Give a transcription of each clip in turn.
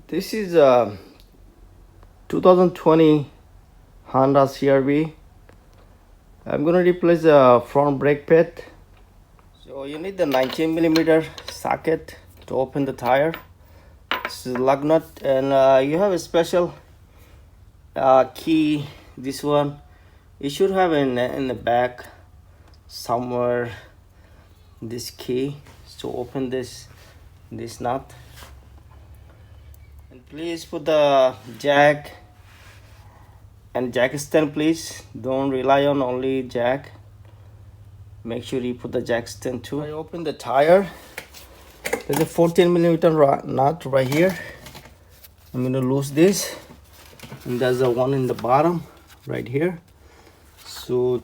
This is a 2020 Honda CRV. I'm gonna replace the front brake pad. So you need the 19 millimeter socket to open the tire. This is lug nut, and you have a special key. This one you should have in the back somewhere. This key to open this nut. And please put the jack and jack stand, please. Don't rely on only jack. Make sure you put the jack stand too. I open the tire. There's a 14 millimeter nut right here. I'm gonna lose this, and there's a one in the bottom right here. So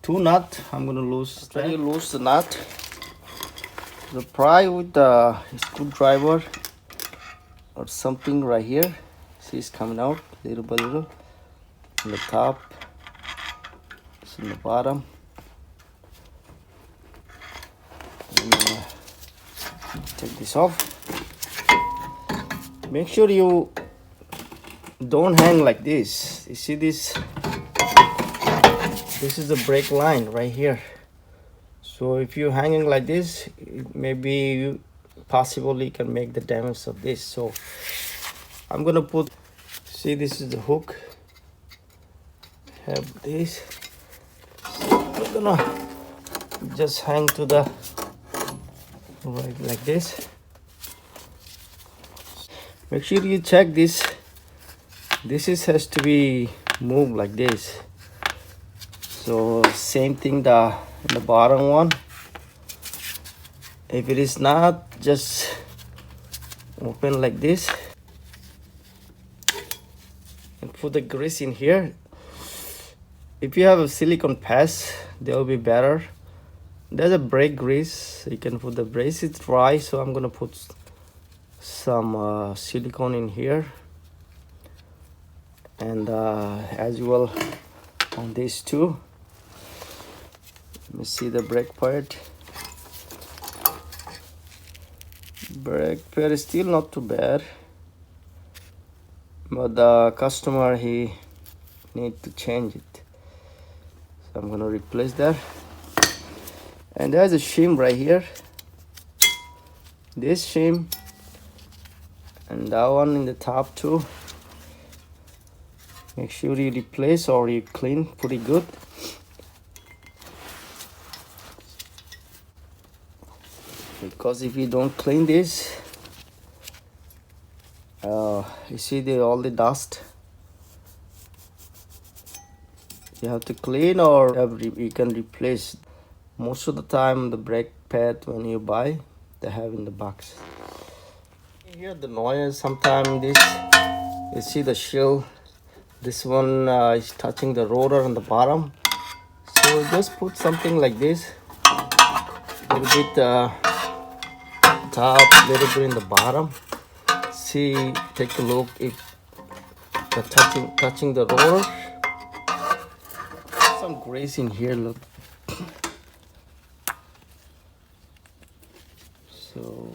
two nut I'm gonna lose. Try to lose the nut. So pry with the screwdriver or something right here. See, it's coming out little by little. On the top, it's in the bottom. And, take this off. Make sure you don't hang like this. You see this? This is the brake line right here. So if you're hanging like this, maybe you possibly can make the damage of this. So I'm gonna put, see, this is the hook. Have this. So I'm gonna just hang to the right like this. Make sure you check this. This has to be moved like this. So same thing the bottom one. If it is not, just open like this and put the grease in here. If you have a silicone pads, they will be better. There's a brake grease. You can put the brace. It's dry, so I'm gonna put some silicone in here, and as well on this too. Let me see the brake part. Brake pad is still not too bad, but the customer, he need to change it. So I'm gonna replace that. And there's a shim right here. This shim and that one in the top too. Make sure you replace or you clean pretty good. Because if you don't clean this, you see all the dust. You have to clean, or you can replace. Most of the time the brake pad, when you buy, they have in the box. You hear the noise sometimes. This, you see the shell, this one is touching the rotor on the bottom. So just put something like this, a little bit top, little bit in the bottom. See, take a look if the touching the rotor. Some grease in here, look. So,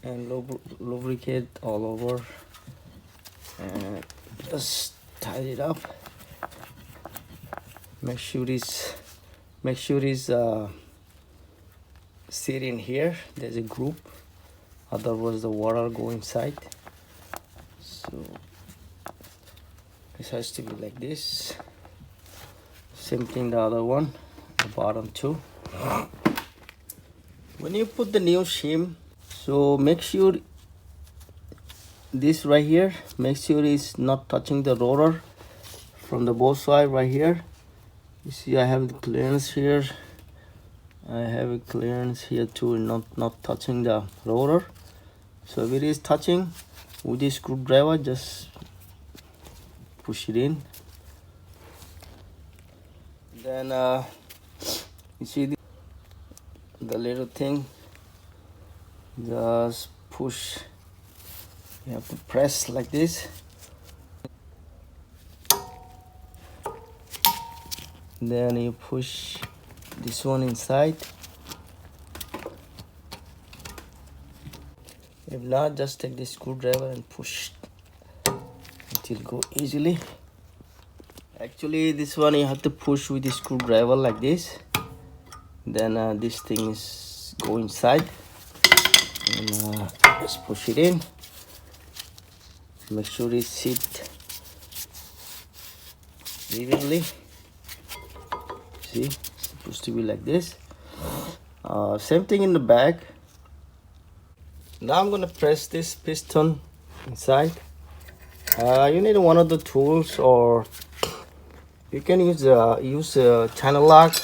and lubricate all over, and just tie it up. Make sure it's sit in here. There's a group, otherwise the water go inside. So this has to be like this. Same thing the other one, the bottom too. When you put the new shim, so make sure this right here, make sure it's not touching the rotor from the both side right here. You see, I have the clearance here. I have a clearance here too, not touching the rotor. So if it is touching, with this screwdriver, just push it in. Then you see the little thing, just push. You have to press like this. Then you push this one inside. If not, just take the screwdriver and push it will go easily. Actually, this one you have to push with the screwdriver like this. Then this thing is go inside and just push it in. Make sure it sit evenly. See, it's supposed to be like this. Same thing in the back. Now I'm gonna press this piston inside. You need one of the tools, or you can use a channel lock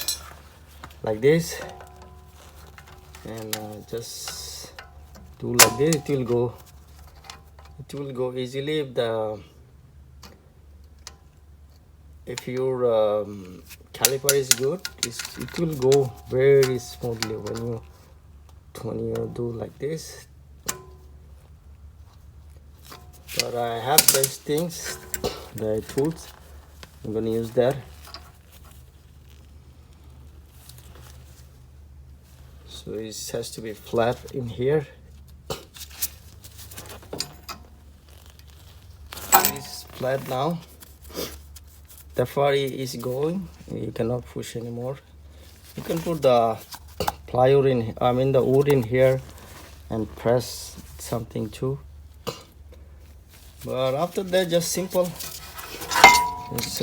like this, and just do like this. It will go easily if your caliper is good. It will go very smoothly when you do like this. But I have these things, the tools. I'm gonna use that. So it has to be flat in here. It's flat now. The far is going. You cannot push anymore. You can put the plier in. I mean the wood in here, and press something too. But after that, just simple. Just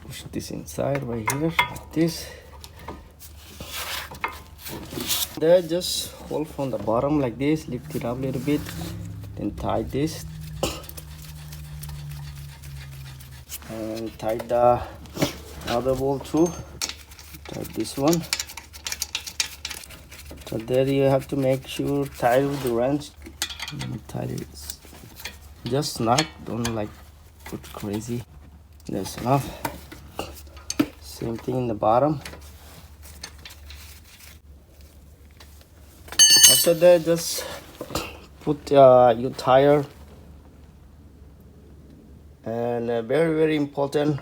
push this inside right here, like this. Then just hold from the bottom like this, lift it up a little bit, then tie this, and tie the other ball too. Tie this one. So there you have to make sure tie with the wrench. Tie it. Just snug, don't like put crazy. That's enough. Same thing in the bottom. After that, just put your tire. And very important,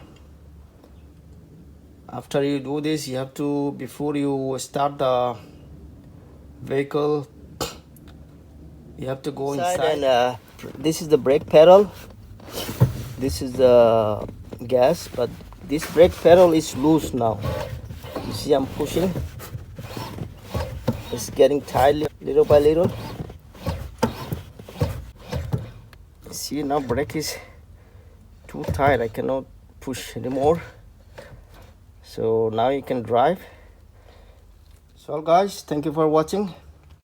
after you do this, you have to, before you start the vehicle, you have to go inside and this is the brake pedal, this is the gas, but this brake pedal is loose now. You see I'm pushing, it's getting tight little by little. See, now brake is too tight, I cannot push anymore. So now you can drive. So guys, thank you for watching.